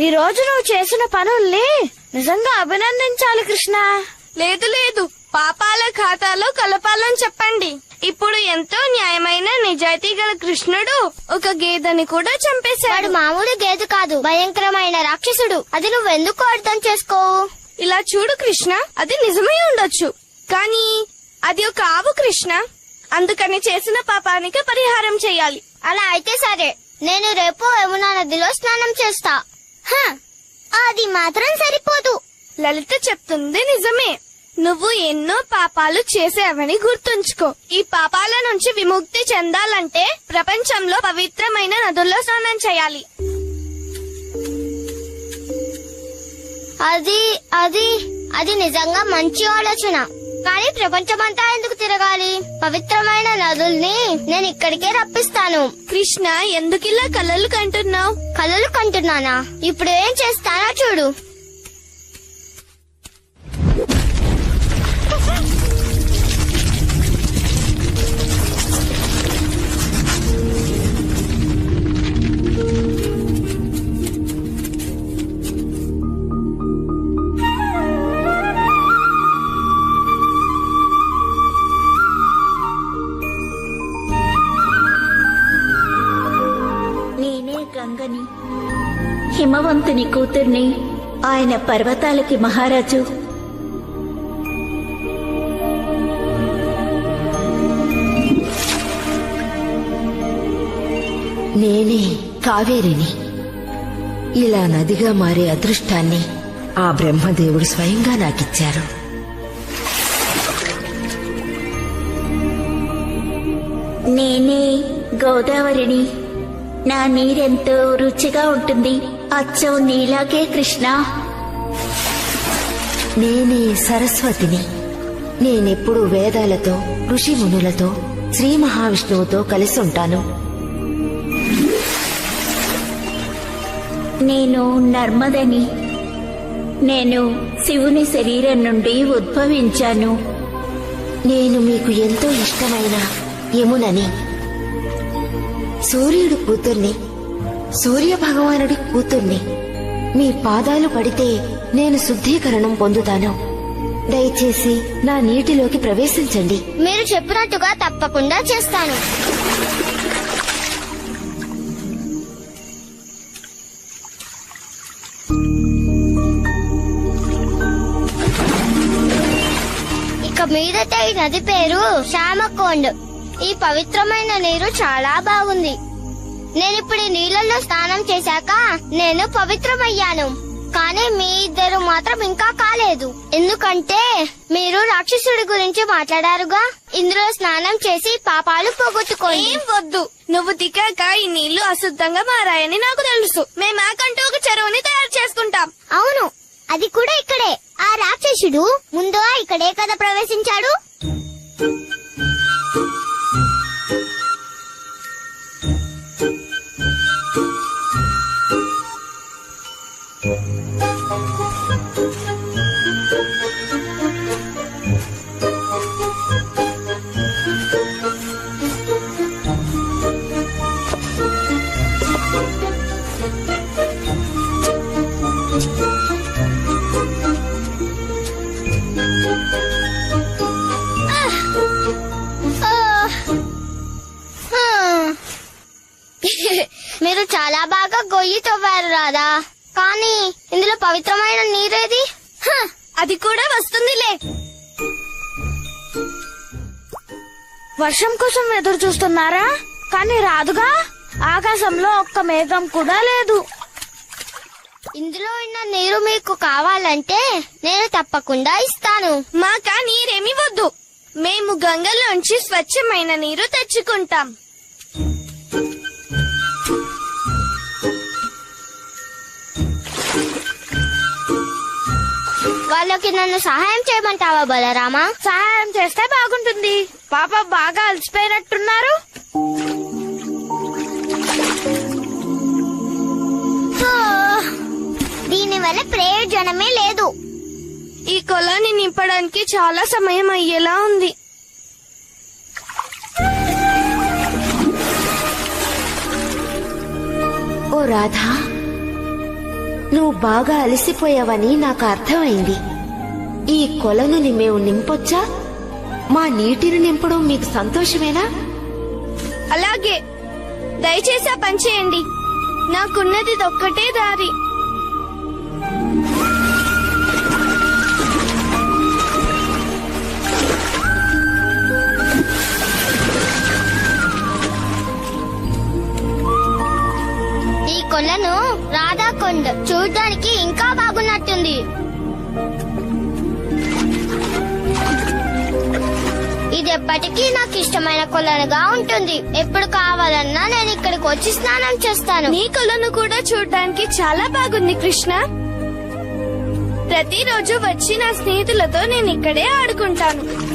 ఈ రోజు నువ్వు చేసిన పనుల్ని నిజంగా అభినందించాలి కృష్ణ. లేదు లేదు, పాపాల ఖాతాలో కలపాలని చెప్పండి. ఇప్పుడు ఎంతో న్యాయమైన నిజాయితీ గల కృష్ణుడు ఒక గేదెని కూడా చంపేశాడు. మామూలు గేదె కాదు, భయంకరమైన రాక్షసుడు. అది నువ్వెందుకు అర్థం చేసుకోవు? ఇలా చూడు కృష్ణ, అది నిజమై ఉండొచ్చు, కానీ అది ఒక ఆవు కృష్ణ. అందుకని చేసిన పాపానికి పరిహారం చెయ్యాలి. అలా అయితే సరే, నేను రేపు యమునా నదిలో స్నానం చేస్తా. అది మాత్రం సరిపోదు. లలిత చెప్తుంది నిజమే. నువ్వు ఎన్నో పాపాలు చేసావని గుర్తుంచుకో. ఈ పాపాల నుంచి విముక్తి చెందాలంటే ప్రపంచంలో పవిత్రమైన నదుల్లో స్నానం చేయాలి. అది నిజంగా మంచి ఆలోచన. కానీ ప్రపంచమంతా ఎందుకు తిరగాలి? పవిత్రమైన నదుల్ని నేను ఇక్కడికే రప్పిస్తాను. కృష్ణ, ఎందుకిలా కలలు కంటున్నావు? కలలు కంటున్నానా? ఇప్పుడు ఏం చేస్తానో చూడు. గంగని, హిమవంతుని కూతుర్ని. ఆయన పర్వతాలకి మహారాజు. నేనే కావేరిని. ఇలా నదిగా మారే అదృష్టాన్ని ఆ బ్రహ్మదేవుడు స్వయంగా నాకిచ్చారు. నేనే గోదావరిని. నా నీరెంతో రుచిగా ఉంటుంది, అచ్చం నీలాగే కృష్ణ. నేనే సరస్వతిని. నేనెప్పుడు వేదాలతో, ఋషి మునులతో, శ్రీ మహావిష్ణువుతో కలిసి ఉంటాను. నేను నర్మదని. నేను శివుని శరీరం నుండి ఉద్భవించాను. నేను మీకు ఎంతో ఇష్టమైన యమునని. సూర్యుడు కూతుర్ని, సూర్య భగవానుడి కూతుర్ని. మీ పాదాలు పడితే నేను శుద్ధీకరణం పొందుతాను. దయచేసి నా నీటిలోకి ప్రవేశించండి. మీరు చెప్పినట్టుగా తప్పకుండా చేస్తాను. ఇక మీదట ఈ నది పేరు శ్యామకొండ్. ఈ పవిత్రమైన నీరు చాలా బాగుంది. నేనిప్పుడు ఈ నీళ్ళల్లో స్నానం చేశాక నేను పవిత్రమయ్యాను. కానీ మీ ఇద్దరు మాత్రం ఇంకా కాలేదు. ఎందుకంటే మీరు రాక్షసుడి గురించి మాట్లాడారుగా. ఇందులో స్నానం చేసి పాపాలు పోగొట్టుకోండి. ఏం వద్దు, నువ్వు దిగాక ఈ నీళ్లు అశుద్ధంగా మారాయని నాకు తెలుసు. మేమాకంటూ ఒక చెరువుని తయారు చేసుకుంటాం. అవును, అది కూడా ఇక్కడే. ఆ రాక్షసుడు ముందుగా ఇక్కడే కదా ప్రవేశించాడు. మీరు చాలా బాగా గొయ్యి తవ్వారు రాదా. కానీ ఇందులో పవిత్రమైన నీరేది? అది కూడా వస్తుందిలే. వర్షం కోసం ఎదురు చూస్తున్నారా? కానీ రాదుగా. ఆకాశంలో ఒక్క మేఘం కూడా లేదు. ఇందులో ఉన్న నీరు మీకు కావాలంటే నేను తప్పకుండా ఇస్తాను. మాకా నీరేమి వద్దు. మేము గంగలోంచి స్వచ్ఛమైన నీరు తెచ్చుకుంటాం. వాళ్ళకి నన్ను సహాయం చేయమంటావా బలరామా? సహాయం చేస్తే బాగుంటుంది. పాప బాగా అలసిపోయినట్టున్నారు. దీనివల్ల ప్రయోజనమే లేదు. ఈ కొలాన్ని నింపడానికి చాలా సమయం అయ్యేలా ఉంది. ఓ రాధా, నువ్వు బాగా అలసిపోయావని నాకు అర్థమైంది. ఈ కొలను మేము నింపొచ్చా? మా నీటిని నింపడం మీకు సంతోషమేనా? అలాగే, దయచేసి ఆ పని చేయండి. నాకున్నది ఒక్కటే దారి. ఈ కొలను రాధాకొండ చూడడానికి ఇంకా బాగున్నట్టుంది. ఇది ఎప్పటికీ నాకు ఇష్టమైన కొలనుగా ఉంటుంది. ఎప్పుడు కావాలన్నా నేను ఇక్కడికి వచ్చి స్నానం చేస్తాను. నీ కొలను కూడా చూడడానికి చాలా బాగుంది కృష్ణ. ప్రతిరోజు వచ్చి నా స్నేహితులతో నేను ఇక్కడే ఆడుకుంటాను.